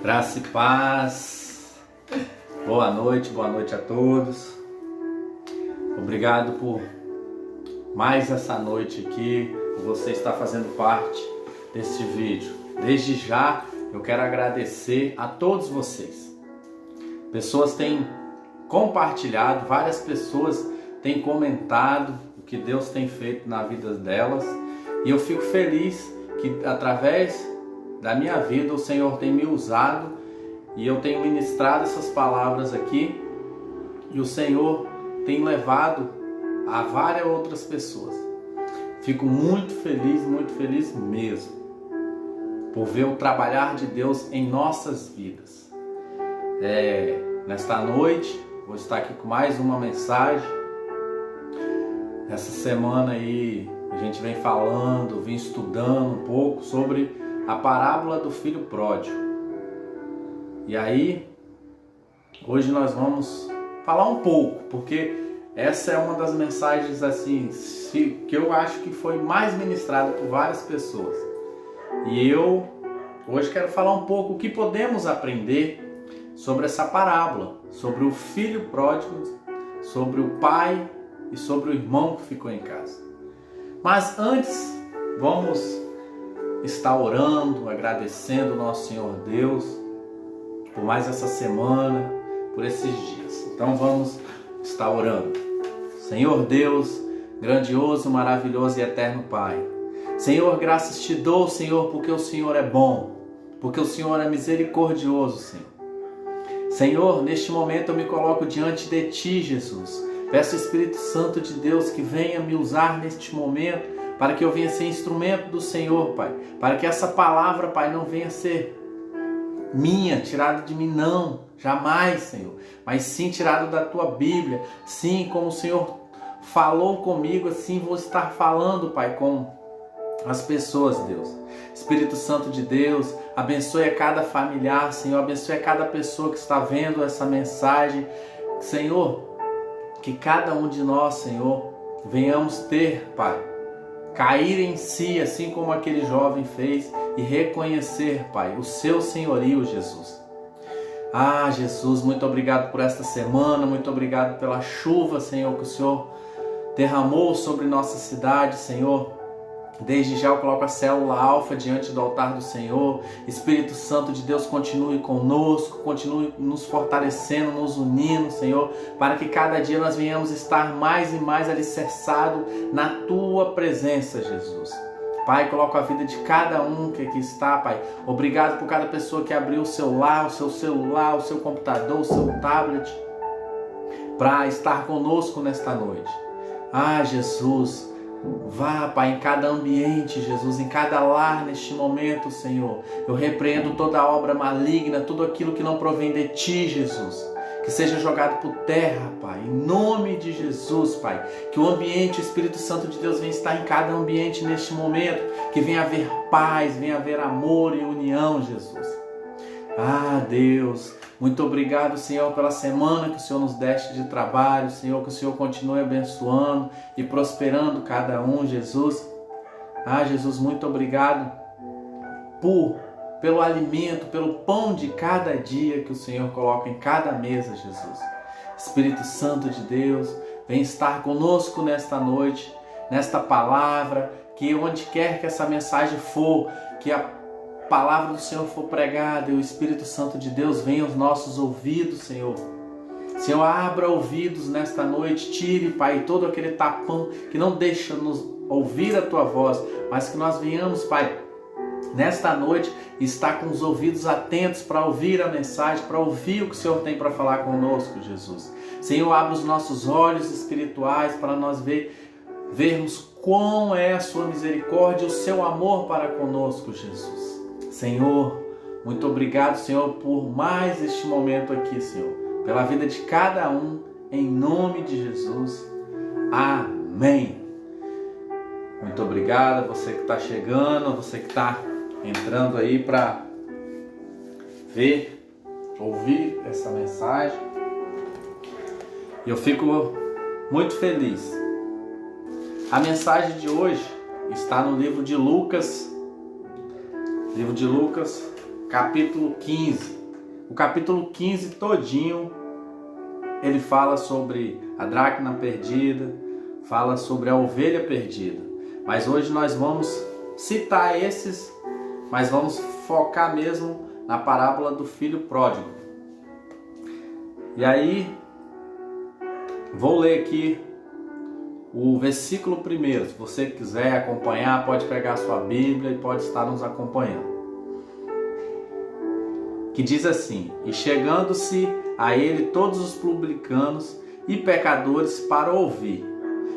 Graça e paz, boa noite a todos. Obrigado por mais essa noite aqui, por você estar fazendo parte deste vídeo. Desde já eu quero agradecer a todos vocês. Pessoas têm compartilhado, várias pessoas têm comentado o que Deus tem feito na vida delas e eu fico feliz que através da minha vida o Senhor tem me usado e eu tenho ministrado essas palavras aqui e o Senhor tem levado a várias outras pessoas. Fico muito feliz mesmo por ver o trabalhar de Deus em nossas vidas. Nesta noite vou estar aqui com mais uma mensagem. Essa semana aí a gente vem estudando um pouco sobre a parábola do filho pródigo. E aí, hoje nós vamos falar um pouco, porque essa é uma das mensagens assim que eu acho que foi mais ministrada por várias pessoas. E eu hoje quero falar um pouco o que podemos aprender sobre essa parábola, sobre o filho pródigo, sobre o pai e sobre o irmão que ficou em casa. Mas antes, vamos estar orando, agradecendo o nosso Senhor Deus por mais essa semana, por esses dias. Então vamos estar orando. Senhor Deus, grandioso, maravilhoso e eterno Pai. Senhor, graças te dou, Senhor, porque o Senhor é bom, porque o Senhor é misericordioso, Senhor. Senhor, neste momento eu me coloco diante de Ti, Jesus. Peço ao Espírito Santo de Deus que venha me usar neste momento, para que eu venha ser instrumento do Senhor, Pai. Para que essa palavra, Pai, não venha ser minha, tirada de mim, não. Jamais, Senhor. Mas sim tirada da Tua Bíblia. Sim, como o Senhor falou comigo, assim vou estar falando, Pai, com as pessoas, Deus. Espírito Santo de Deus, abençoe a cada familiar, Senhor. Abençoe a cada pessoa que está vendo essa mensagem. Senhor, que cada um de nós, Senhor, venhamos ter, Pai, cair em si, assim como aquele jovem fez, e reconhecer, Pai, o seu senhorio, Jesus. Ah, Jesus, muito obrigado por esta semana, muito obrigado pela chuva, Senhor, que o Senhor derramou sobre nossa cidade, Senhor. Desde já eu coloco a célula alfa diante do altar do Senhor. Espírito Santo de Deus, continue conosco, continue nos fortalecendo, nos unindo, Senhor, para que cada dia nós venhamos estar mais e mais alicerçados na Tua presença, Jesus. Pai, coloco a vida de cada um que aqui está, Pai. Obrigado por cada pessoa que abriu o seu lar, o seu celular, o seu computador, o seu tablet, para estar conosco nesta noite. Ah, Jesus, vá, Pai, em cada ambiente, Jesus, em cada lar neste momento, Senhor. Eu repreendo toda obra maligna, tudo aquilo que não provém de Ti, Jesus. Que seja jogado por terra, Pai, em nome de Jesus, Pai. Que o ambiente, o Espírito Santo de Deus venha estar em cada ambiente neste momento. Que venha haver paz, venha haver amor e união, Jesus. Ah, Deus, muito obrigado, Senhor, pela semana que o Senhor nos deste de trabalho, Senhor, que o Senhor continue abençoando e prosperando cada um, Jesus. Ah, Jesus, muito obrigado pelo alimento, pelo pão de cada dia que o Senhor coloca em cada mesa, Jesus. Espírito Santo de Deus, vem estar conosco nesta noite, nesta palavra, que onde quer que essa mensagem for, que a palavra do Senhor for pregada e o Espírito Santo de Deus venha aos nossos ouvidos, Senhor. Senhor, abra ouvidos nesta noite, tire, Pai, todo aquele tapão que não deixa nos ouvir a Tua voz, mas que nós venhamos, Pai, nesta noite estar com os ouvidos atentos para ouvir a mensagem, para ouvir o que o Senhor tem para falar conosco, Jesus. Senhor, abra os nossos olhos espirituais para nós vermos quão é a Sua misericórdia e o Seu amor para conosco, Jesus. Senhor, muito obrigado, Senhor, por mais este momento aqui, Senhor, pela vida de cada um, em nome de Jesus. Amém. Muito obrigado a você que está chegando, a você que está entrando aí para ouvir essa mensagem. Eu fico muito feliz. A mensagem de hoje está no livro de Lucas, capítulo 15. O capítulo 15 todinho, ele fala sobre a dracma perdida, fala sobre a ovelha perdida. Mas hoje nós vamos citar esses, mas vamos focar mesmo na parábola do filho pródigo. E aí, vou ler aqui o versículo 1. Se você quiser acompanhar, pode pegar a sua Bíblia e pode estar nos acompanhando. Que diz assim: E chegando-se a ele todos os publicanos e pecadores para ouvir.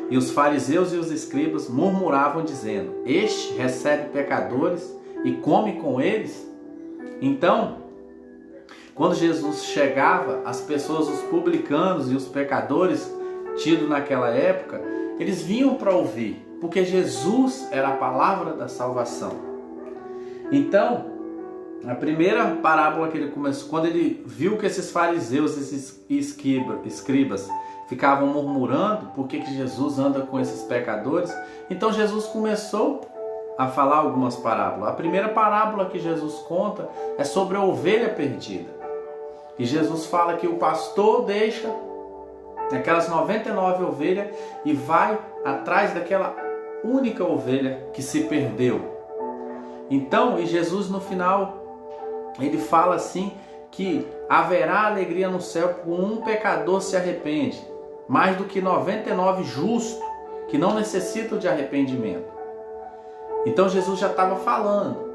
E os fariseus e os escribas murmuravam dizendo: Este recebe pecadores e come com eles? Então, quando Jesus chegava, as pessoas, os publicanos e os pecadores, tidos naquela época, eles vinham para ouvir, porque Jesus era a palavra da salvação. Então, a primeira parábola que ele começou, quando ele viu que esses fariseus, esses escribas, ficavam murmurando por que Jesus anda com esses pecadores, então Jesus começou a falar algumas parábolas. A primeira parábola que Jesus conta é sobre a ovelha perdida. E Jesus fala que o pastor deixa aquelas 99 ovelhas e vai atrás daquela única ovelha que se perdeu. Então, e Jesus no final, ele fala assim que haverá alegria no céu por um pecador se arrepende, mais do que 99 justos que não necessitam de arrependimento. Então Jesus já estava falando,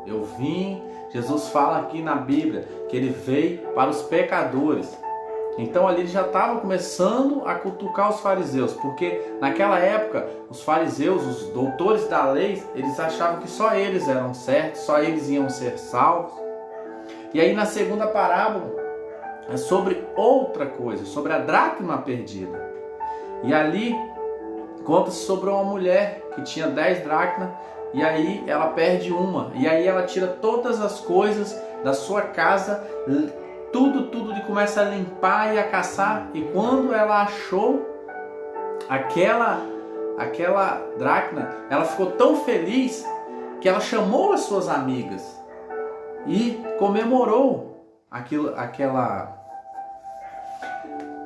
eu vim, Jesus fala aqui na Bíblia que ele veio para os pecadores. Então ali ele já estava começando a cutucar os fariseus, porque naquela época os fariseus, os doutores da lei, eles achavam que só eles eram certos, só eles iam ser salvos. E aí na segunda parábola é sobre outra coisa, sobre a dracma perdida. E ali conta-se sobre uma mulher que tinha 10 dracmas e aí ela perde uma. E aí ela tira todas as coisas da sua casa, tudo e começa a limpar e a caçar. E quando ela achou aquela dracma, ela ficou tão feliz que ela chamou as suas amigas e comemorou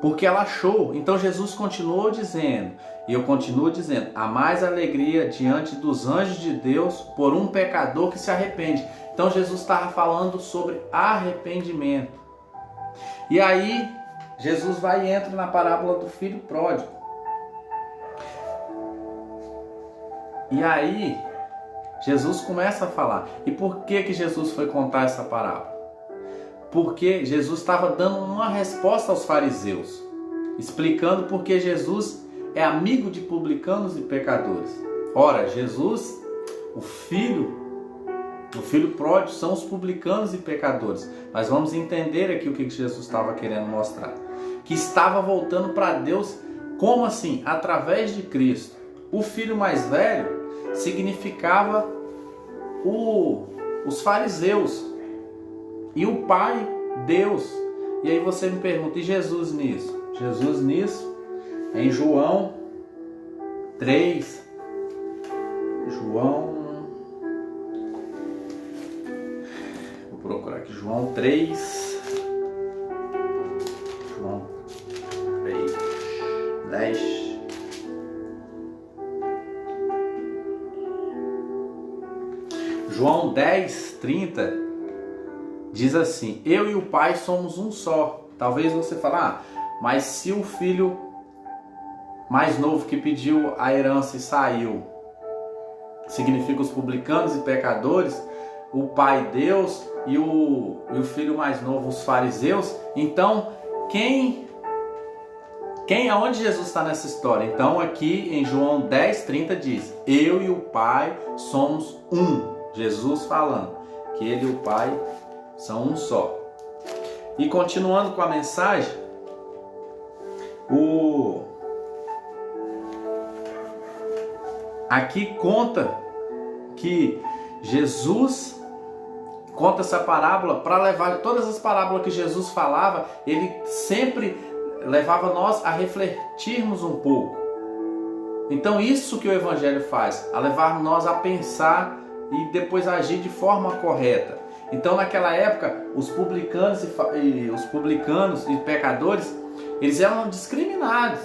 porque ela achou. Então Jesus continuou dizendo, e eu continuo dizendo, há mais alegria diante dos anjos de Deus por um pecador que se arrepende. Então Jesus estava falando sobre arrependimento. E aí Jesus vai e entra na parábola do filho pródigo. E aí Jesus começa a falar. E por que Jesus foi contar essa parábola? Porque Jesus estava dando uma resposta aos fariseus, explicando porque Jesus é amigo de publicanos e pecadores. Ora, Jesus, o filho pródigo, são os publicanos e pecadores. Mas vamos entender aqui o que Jesus estava querendo mostrar. Que estava voltando para Deus, como assim? Através de Cristo. O filho mais velho significava os fariseus. E o pai, Deus. E aí você me pergunta, e Jesus nisso? Jesus nisso, em João 3. Vou procurar aqui, João 3. João 3, 10. João 10, 30 diz assim: eu e o Pai somos um só. Talvez você fale, mas se o filho mais novo que pediu a herança e saiu, significa os publicanos e pecadores, o pai Deus e o filho mais novo os fariseus. Então aonde Jesus está nessa história? Então aqui em João 10, 30 diz: eu e o Pai somos um. Jesus falando que ele e o Pai são um só. E continuando com a mensagem, aqui conta que Jesus conta essa parábola para levar todas as parábolas que Jesus falava, ele sempre levava nós a refletirmos um pouco. Então isso que o Evangelho faz, a levar nós a pensar e depois agir de forma correta. Então naquela época os publicanos e pecadores, eles eram discriminados.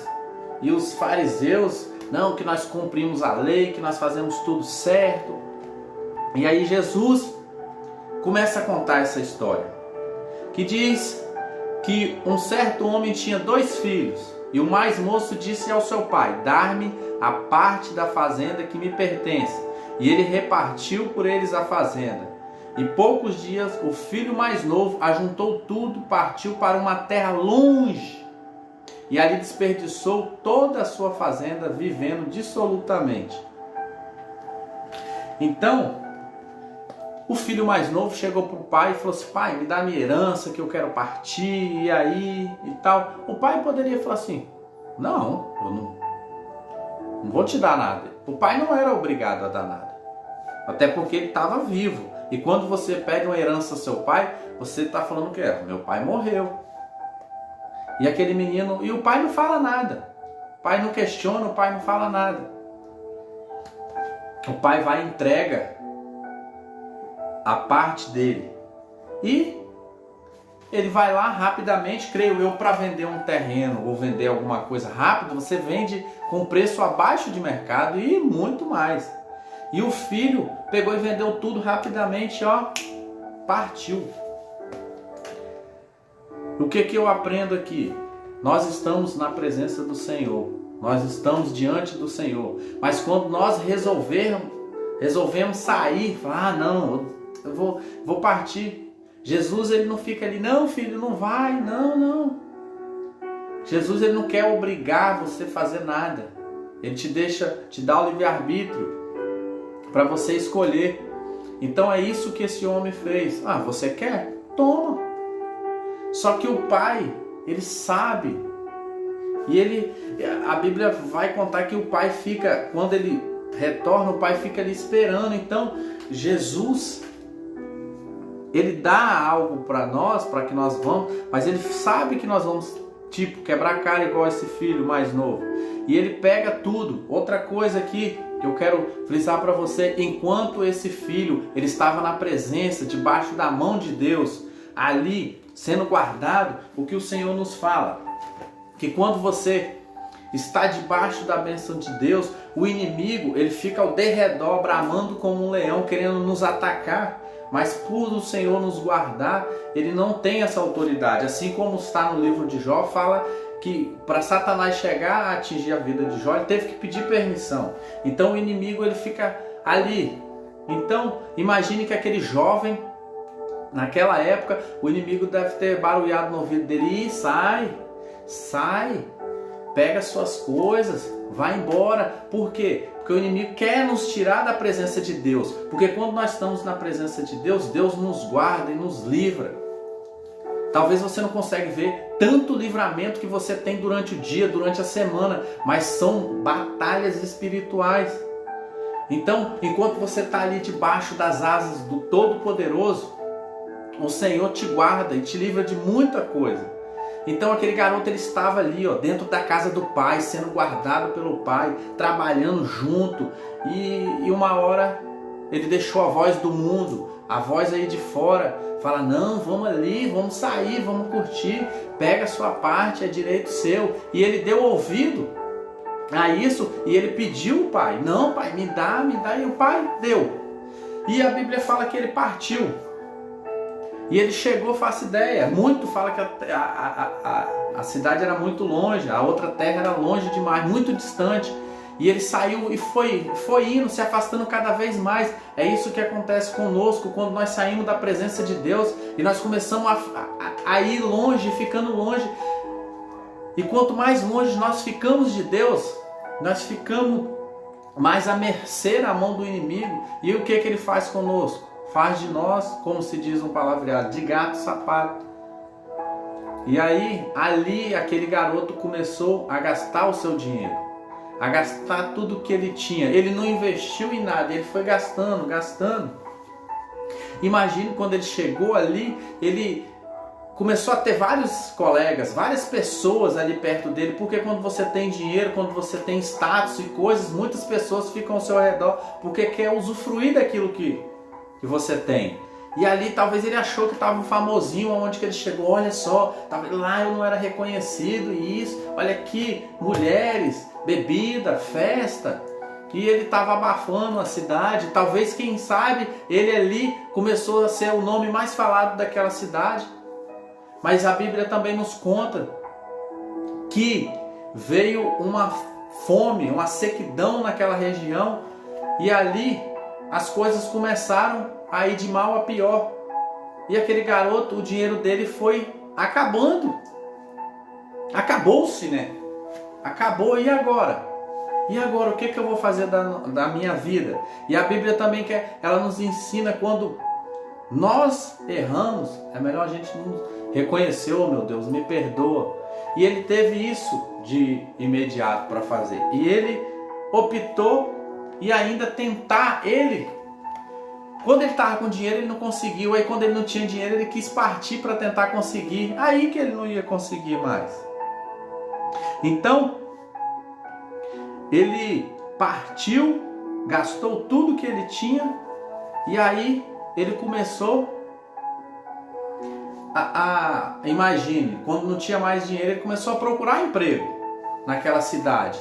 E os fariseus, não, que nós cumprimos a lei, que nós fazemos tudo certo. E aí Jesus começa a contar essa história, que diz que um certo homem tinha 2 filhos, e o mais moço disse ao seu pai: dar-me a parte da fazenda que me pertence. E ele repartiu por eles a fazenda. E poucos dias o filho mais novo ajuntou tudo, partiu para uma terra longe, e ali desperdiçou toda a sua fazenda, vivendo dissolutamente. Então o filho mais novo chegou para o pai e falou assim: pai, me dá minha herança que eu quero partir, e aí e tal. O pai poderia falar assim: não, eu não vou te dar nada. O pai não era obrigado a dar nada, até porque ele estava vivo. E quando você pede uma herança ao seu pai, você está falando o quê? Meu pai morreu. E aquele menino, e o pai não fala nada. O pai não questiona, o pai não fala nada. O pai vai e entrega a parte dele. E ele vai lá rapidamente, creio eu, para vender um terreno ou vender alguma coisa rápido. Você vende com preço abaixo de mercado e muito mais. E o filho pegou e vendeu tudo rapidamente, ó, partiu. O que eu aprendo aqui? Nós estamos na presença do Senhor. Nós estamos diante do Senhor. Mas quando nós resolvemos sair, falar: ah, não, eu vou partir. Jesus, ele não fica ali: não, filho, não vai, não. Jesus, ele não quer obrigar você a fazer nada. Ele te dá o livre-arbítrio para você escolher. Então é isso que esse homem fez. Ah, você quer? Toma. Só que o pai, ele sabe. E a Bíblia vai contar que o pai fica, quando ele retorna, o pai fica ali esperando. Então Jesus, ele dá algo para nós, para que nós vamos, mas ele sabe que nós vamos, tipo, quebrar a cara igual esse filho mais novo. E ele pega tudo. Outra coisa aqui que eu quero frisar para você: enquanto esse filho, ele estava na presença, debaixo da mão de Deus, ali sendo guardado, o que o Senhor nos fala? Que quando você está debaixo da bênção de Deus, o inimigo, ele fica ao derredor, bramando como um leão, querendo nos atacar. Mas por o Senhor nos guardar, ele não tem essa autoridade. Assim como está no livro de Jó, fala que para Satanás chegar a atingir a vida de Jó, ele teve que pedir permissão. Então o inimigo, ele fica ali. Então imagine que aquele jovem, naquela época, o inimigo deve ter barulhado no ouvido dele: sai, pega suas coisas, vai embora. Por quê? Porque o inimigo quer nos tirar da presença de Deus. Porque quando nós estamos na presença de Deus, Deus nos guarda e nos livra. Talvez você não consegue ver tanto livramento que você tem durante o dia, durante a semana, mas são batalhas espirituais. Então, enquanto você está ali debaixo das asas do Todo-Poderoso, o Senhor te guarda e te livra de muita coisa. Então aquele garoto, ele estava ali, ó, dentro da casa do pai, sendo guardado pelo pai, trabalhando junto. E uma hora ele deixou a voz do mundo, a voz aí de fora, fala: não, vamos ali, vamos sair, vamos curtir, pega a sua parte, é direito seu. E ele deu ouvido a isso e ele pediu o pai: não, pai, me dá, e o pai deu. E a Bíblia fala que ele partiu. E ele chegou, faço ideia, muito fala que a cidade era muito longe, a outra terra era longe demais, muito distante. E ele saiu e foi indo, se afastando cada vez mais. É isso que acontece conosco quando nós saímos da presença de Deus e nós começamos a ir longe, ficando longe. E quanto mais longe nós ficamos de Deus, nós ficamos mais à mercê da mão do inimigo. E o que ele faz conosco? Faz de nós, como se diz um palavreado, de gato sapato. E aí, ali, aquele garoto começou a gastar o seu dinheiro, a gastar tudo que ele tinha. Ele não investiu em nada, ele foi gastando. Imagine quando ele chegou ali, ele começou a ter vários colegas, várias pessoas ali perto dele, porque quando você tem dinheiro, quando você tem status e coisas, muitas pessoas ficam ao seu redor, porque quer usufruir daquilo que você tem. E ali talvez ele achou que estava um famosinho aonde que ele chegou. Olha só, lá eu não era reconhecido e isso. Olha aqui, mulheres, bebida, festa. E ele estava abafando a cidade. Talvez, quem sabe, ele ali começou a ser o nome mais falado daquela cidade. Mas a Bíblia também nos conta que veio uma fome, uma sequidão naquela região. E ali as coisas começaram a ir de mal a pior. E aquele garoto, o dinheiro dele foi acabando. Acabou-se, né? Acabou, e agora? E agora, o que eu vou fazer da minha vida? E a Bíblia também ela nos ensina, quando nós erramos, é melhor a gente não reconhecer, oh meu Deus, me perdoa. E ele teve isso de imediato para fazer. E ele optou e ainda tentar, quando ele estava com dinheiro ele não conseguiu, aí quando ele não tinha dinheiro ele quis partir para tentar conseguir, aí que ele não ia conseguir mais. Então, ele partiu, gastou tudo que ele tinha, e aí ele começou imagine, quando não tinha mais dinheiro, ele começou a procurar emprego naquela cidade.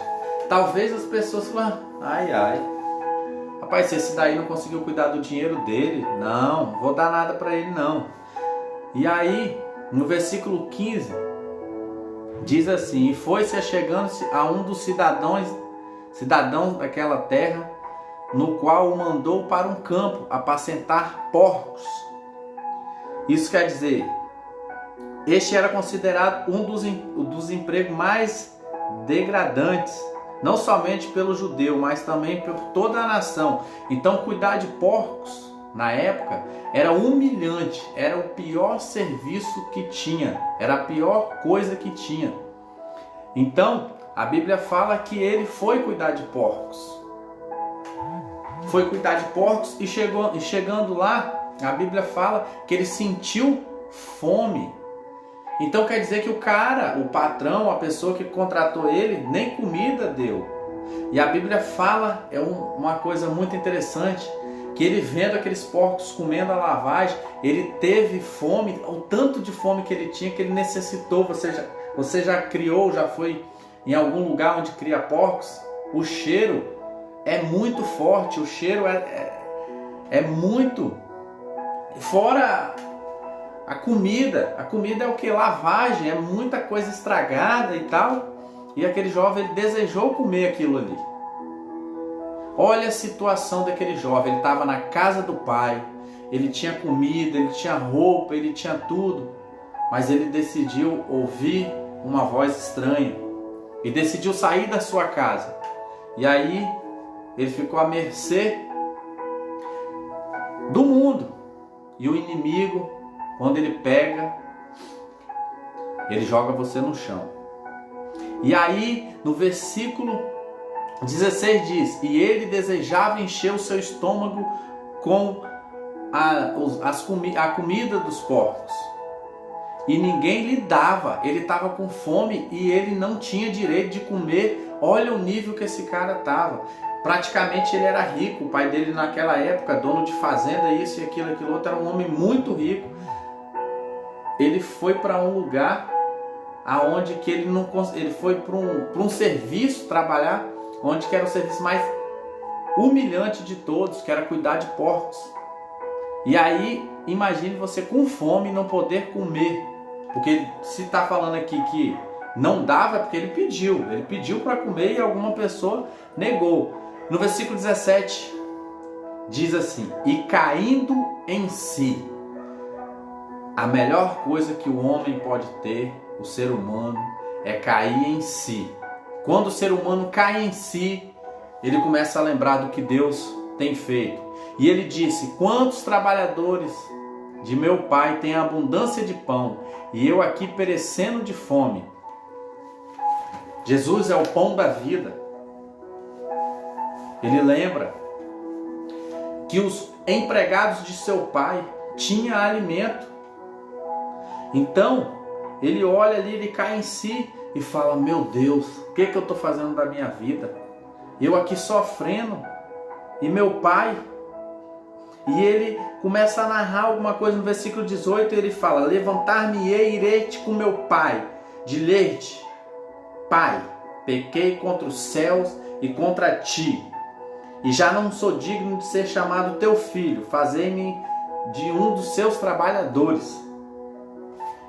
Talvez as pessoas falaram, rapaz, se esse daí não conseguiu cuidar do dinheiro dele, não vou dar nada para ele não. E aí, no versículo 15, diz assim: e foi-se achegando-se a um dos cidadãos daquela terra, no qual o mandou para um campo apacentar porcos. Isso quer dizer, este era considerado um dos empregos mais degradantes, não somente pelo judeu, mas também por toda a nação. Então, cuidar de porcos na época era humilhante, era o pior serviço que tinha, era a pior coisa que tinha. Então, a Bíblia fala que ele foi cuidar de porcos. Foi cuidar de porcos e chegando lá, a Bíblia fala que ele sentiu fome. Então quer dizer que o cara, o patrão, a pessoa que contratou ele, nem comida deu. E a Bíblia fala, uma coisa muito interessante, que ele vendo aqueles porcos comendo a lavagem, ele teve fome, o tanto de fome que ele tinha, que ele necessitou. Você já criou, já foi em algum lugar onde cria porcos? O cheiro é muito forte, o cheiro é muito... Fora a comida é o que? Lavagem, é muita coisa estragada e tal. E aquele jovem, ele desejou comer aquilo ali. Olha a situação daquele jovem, ele estava na casa do pai, ele tinha comida, ele tinha roupa, ele tinha tudo. Mas ele decidiu ouvir uma voz estranha e decidiu sair da sua casa. E aí ele ficou à mercê do mundo. E o inimigo, quando ele pega, ele joga você no chão. E aí, no versículo 16 diz: e ele desejava encher o seu estômago com a comida dos porcos. E ninguém lhe dava, ele estava com fome e ele não tinha direito de comer. Olha o nível que esse cara estava. Praticamente ele era rico, o pai dele naquela época, dono de fazenda, isso e aquilo, outro, era um homem muito rico. Ele foi para um lugar aonde que ele foi para um serviço trabalhar, onde que era o serviço mais humilhante de todos, que era cuidar de porcos. E aí, imagine você com fome e não poder comer, porque se está falando aqui que não dava, é porque ele pediu para comer e alguma pessoa negou. No versículo 17 diz assim: e caindo em si. A melhor coisa que o homem pode ter, o ser humano, é cair em si. Quando o ser humano cai em si, ele começa a lembrar do que Deus tem feito. E ele disse: quantos trabalhadores de meu pai têm abundância de pão, e eu aqui perecendo de fome. Jesus é o pão da vida. Ele lembra que os empregados de seu pai tinham alimento. Então, ele olha ali, ele cai em si e fala: meu Deus, o que eu estou fazendo da minha vida? Eu aqui sofrendo, e meu pai. E ele começa a narrar alguma coisa no versículo 18, ele fala: levantar-me-ei, irei-te com meu pai, dizer-te: Pai, pequei contra os céus e contra ti, e já não sou digno de ser chamado teu filho, fazei-me de um dos seus trabalhadores.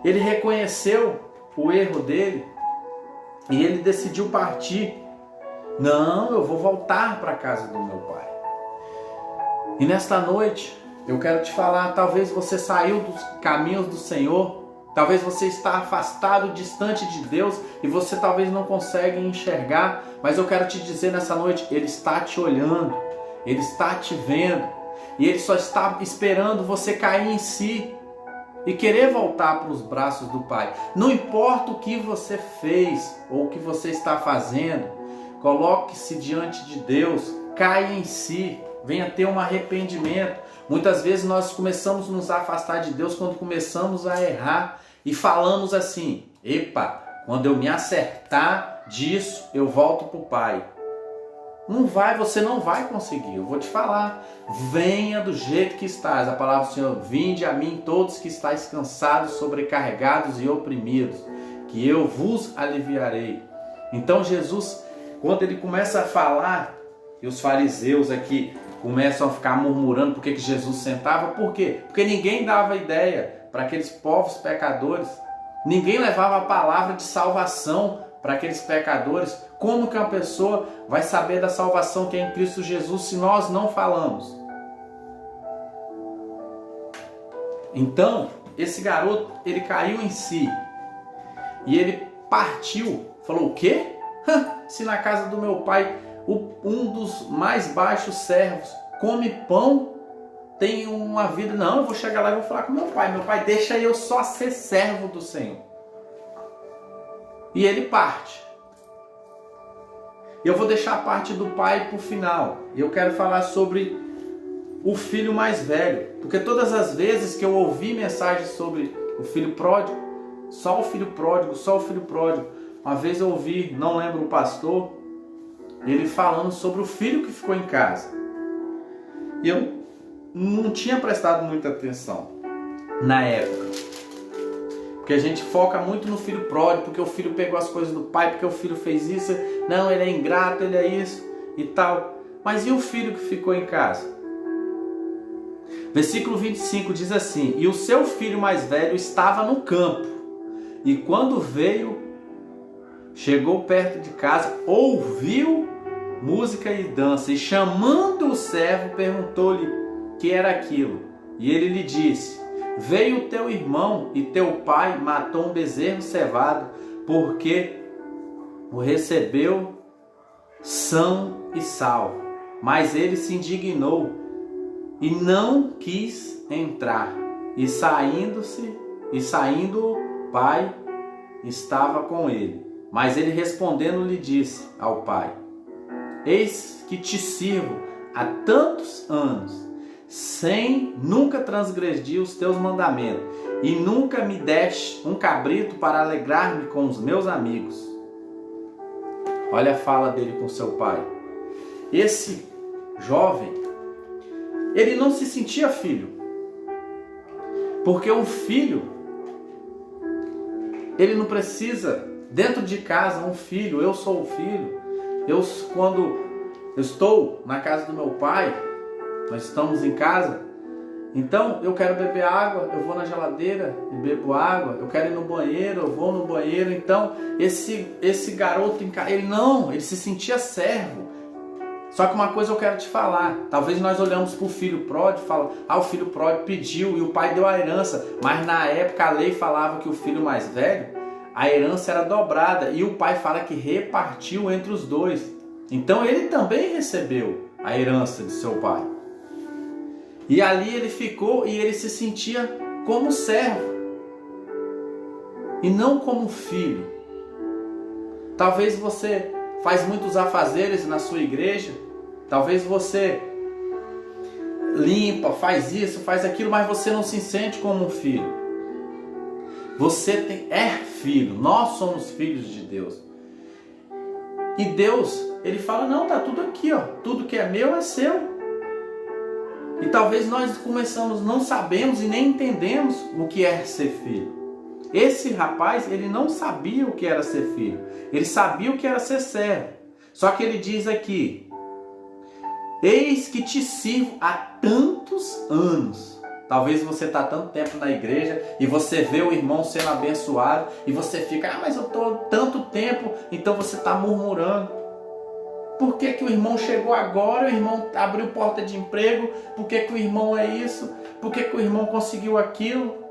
Ele reconheceu o erro dele e ele decidiu partir. Não, eu vou voltar para a casa do meu pai. E nesta noite eu quero te falar, talvez você saiu dos caminhos do Senhor, talvez você está afastado, distante de Deus e você talvez não consegue enxergar, mas eu quero te dizer nessa noite, Ele está te olhando, Ele está te vendo e Ele só está esperando você cair em si e querer voltar para os braços do Pai. Não importa o que você fez ou o que você está fazendo, coloque-se diante de Deus, caia em si, venha ter um arrependimento. Muitas vezes nós começamos a nos afastar de Deus quando começamos a errar e falamos assim: epa, quando eu me acertar disso, eu volto para o Pai. Não vai, você não vai conseguir, eu vou te falar. Venha do jeito que estás. A palavra do Senhor: vinde a mim todos que estáis cansados, sobrecarregados e oprimidos, que eu vos aliviarei. Então Jesus, quando ele começa a falar, e os fariseus aqui começam a ficar murmurando por que Jesus sentava. Por quê? Porque ninguém dava ideia para aqueles povos pecadores. Ninguém levava a palavra de salvação para aqueles pecadores. Como que uma pessoa vai saber da salvação que é em Cristo Jesus se nós não falamos? Então, esse garoto, ele caiu em si. E ele partiu. Falou: o quê? Se na casa do meu pai um dos mais baixos servos come pão, tem uma vida. Não, eu vou chegar lá e vou falar com meu pai. Meu pai, deixa eu só ser servo do Senhor. E ele parte. Eu vou deixar a parte do pai para o final. E eu quero falar sobre o filho mais velho. Porque todas as vezes que eu ouvi mensagens sobre o filho pródigo, só o filho pródigo, só o filho pródigo. Uma vez eu ouvi, não lembro o pastor, ele falando sobre o filho que ficou em casa. E eu não tinha prestado muita atenção na época. Porque a gente foca muito no filho pródigo, porque o filho pegou as coisas do pai, porque o filho fez isso. Não, ele é ingrato, ele é isso e tal. Mas e o filho que ficou em casa? Versículo 25 diz assim: e o seu filho mais velho estava no campo, e quando veio, chegou perto de casa, ouviu música e dança, e chamando o servo, perguntou-lhe que era aquilo. E ele lhe disse: veio teu irmão e teu pai matou um bezerro cevado, porque o recebeu são e salvo. Mas ele se indignou e não quis entrar. E saindo o pai estava com ele. Mas ele respondendo lhe disse ao pai: eis que te sirvo há tantos anos, sem nunca transgredir os teus mandamentos, e nunca me deste um cabrito para alegrar-me com os meus amigos. Olha a fala dele com seu pai. Esse jovem, ele não se sentia filho, porque um filho, ele não precisa, dentro de casa, um filho, eu sou o filho. Quando eu estou na casa do meu pai, nós estamos em casa, então eu quero beber água, eu vou na geladeira e bebo água. Eu quero ir no banheiro, eu vou no banheiro. Então esse garoto, ele se sentia servo. Só que uma coisa eu quero te falar: talvez nós olhamos para o filho pródigo e falamos: o filho pródigo pediu e o pai deu a herança. Mas na época a lei falava que o filho mais velho, a herança era dobrada, e o pai fala que repartiu entre os dois. Então ele também recebeu a herança de seu pai. E ali ele ficou e ele se sentia como servo e não como filho. Talvez você faz muitos afazeres na sua igreja, talvez você limpa, faz isso, faz aquilo, mas você não se sente como um filho. Você é filho, nós somos filhos de Deus. E Deus, ele fala: não, tá tudo aqui, ó. Tudo que é meu é seu. E talvez nós não sabemos e nem entendemos o que é ser filho. Esse rapaz, ele não sabia o que era ser filho. Ele sabia o que era ser servo. Só que ele diz aqui: eis que te sirvo há tantos anos. Talvez você está há tanto tempo na igreja e você vê o irmão sendo abençoado e você fica, mas eu estou tanto tempo, então você está murmurando. Por que que o irmão chegou agora, o irmão abriu porta de emprego, por que que o irmão é isso, por que que o irmão conseguiu aquilo?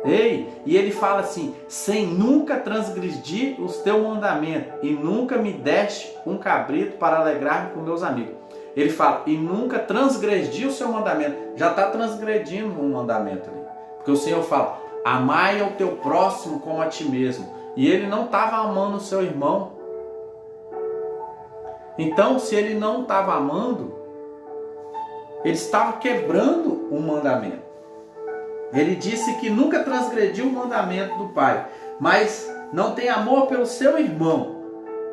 Ei, e ele fala assim: sem nunca transgredir os teus mandamentos, e nunca me deste um cabrito para alegrar-me com meus amigos. Ele fala, e nunca transgredi o seu mandamento. Já está transgredindo um mandamento ali. Porque o Senhor fala, amai ao teu próximo como a ti mesmo. E ele não estava amando o seu irmão. Então, se ele não estava amando, ele estava quebrando um mandamento. Ele disse que nunca transgrediu o mandamento do Pai, mas não tem amor pelo seu irmão.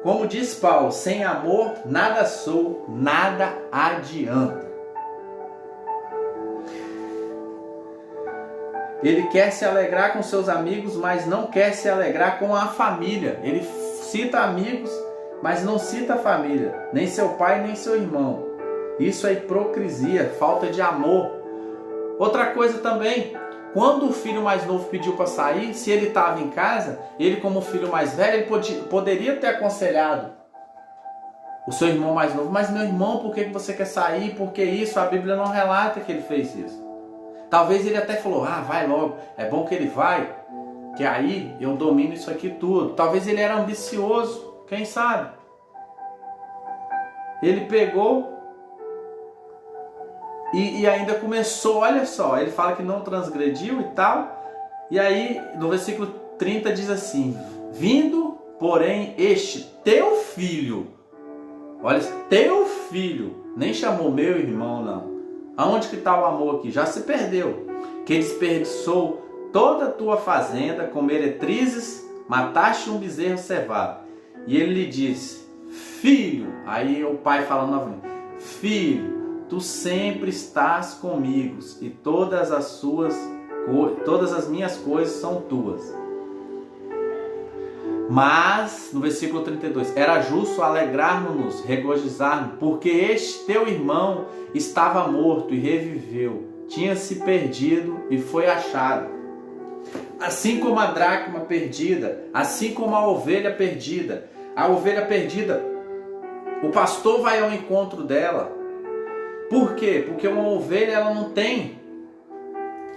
Como diz Paulo, sem amor nada sou, nada adianta. Ele quer se alegrar com seus amigos, mas não quer se alegrar com a família. Ele cita amigos, mas não cita a família, nem seu pai, nem seu irmão. Isso é hipocrisia, falta de amor. Outra coisa também, quando o filho mais novo pediu para sair, se ele estava em casa, ele como filho mais velho, ele poderia ter aconselhado o seu irmão mais novo. Mas meu irmão, por que você quer sair? Por que isso? A Bíblia não relata que ele fez isso. Talvez ele até falou, vai logo, é bom que ele vai, que aí eu domino isso aqui tudo. Talvez ele era ambicioso, quem sabe? Ele pegou e ainda começou, olha só, ele fala que não transgrediu e tal. E aí no versículo 30 diz assim, vindo porém este teu filho, olha, teu filho, nem chamou meu irmão não. Aonde que está o amor aqui? Já se perdeu. Que desperdiçou toda a tua fazenda com meretrizes, mataste um bezerro cevado. E ele lhe disse, filho, aí o pai falando novamente, filho, tu sempre estás comigo e todas as minhas coisas são tuas. Mas, no versículo 32, era justo alegrarmos-nos, regozijarmos, porque este teu irmão estava morto e reviveu, tinha se perdido e foi achado. Assim como a dracma perdida, assim como a ovelha perdida, o pastor vai ao encontro dela. Por quê? Porque uma ovelha ela não tem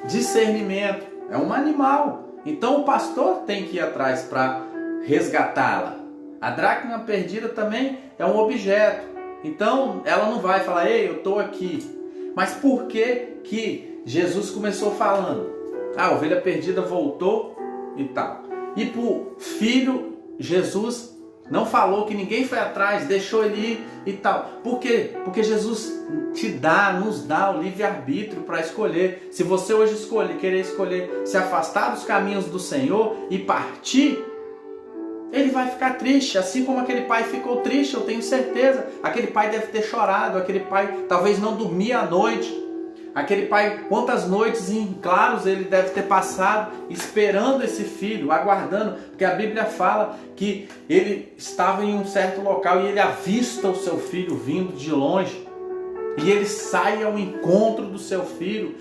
discernimento, é um animal. Então o pastor tem que ir atrás para resgatá-la. A dracma perdida também é um objeto. Então ela não vai falar, ei, eu estou aqui. Mas por que que Jesus começou falando? A ovelha perdida voltou e tal. E para o filho, Jesus não falou que ninguém foi atrás, deixou ele ir e tal. Por quê? Porque Jesus nos dá o livre-arbítrio para escolher. Se você hoje querer escolher se afastar dos caminhos do Senhor e partir, ele vai ficar triste, assim como aquele pai ficou triste, eu tenho certeza. Aquele pai deve ter chorado, aquele pai talvez não dormia à noite. Aquele pai, quantas noites em claros ele deve ter passado esperando esse filho, aguardando, porque a Bíblia fala que ele estava em um certo local e ele avista o seu filho vindo de longe. E ele sai ao encontro do seu filho